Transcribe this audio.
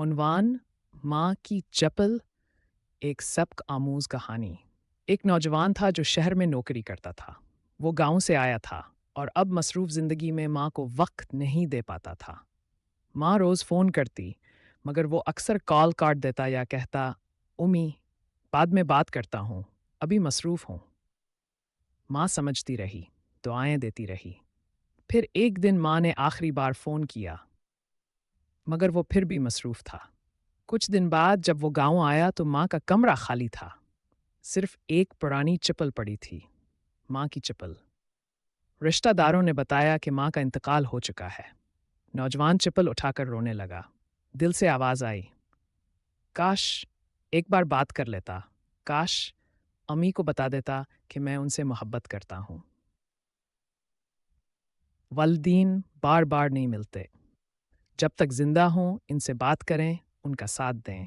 عنوان: ماں کی چپل، ایک سبق آموز کہانی۔ ایک نوجوان تھا جو شہر میں نوکری کرتا تھا۔ وہ گاؤں سے آیا تھا اور اب مصروف زندگی میں ماں کو وقت نہیں دے پاتا تھا۔ ماں روز فون کرتی، مگر وہ اکثر کال کاٹ دیتا یا کہتا، امی، بعد میں بات کرتا ہوں، ابھی مصروف ہوں۔ ماں سمجھتی رہی، دعائیں دیتی رہی۔ پھر ایک دن ماں نے آخری بار فون کیا، مگر وہ پھر بھی مصروف تھا۔ کچھ دن بعد جب وہ گاؤں آیا تو ماں کا کمرہ خالی تھا۔ صرف ایک پرانی چپل پڑی تھی، ماں کی چپل۔ رشتہ داروں نے بتایا کہ ماں کا انتقال ہو چکا ہے۔ نوجوان چپل اٹھا کر رونے لگا۔ دل سے آواز آئی، کاش ایک بار بات کر لیتا، کاش امی کو بتا دیتا کہ میں ان سے محبت کرتا ہوں۔ والدین بار بار نہیں ملتے۔ جب تک زندہ ہوں ان سے بات کریں، ان کا ساتھ دیں۔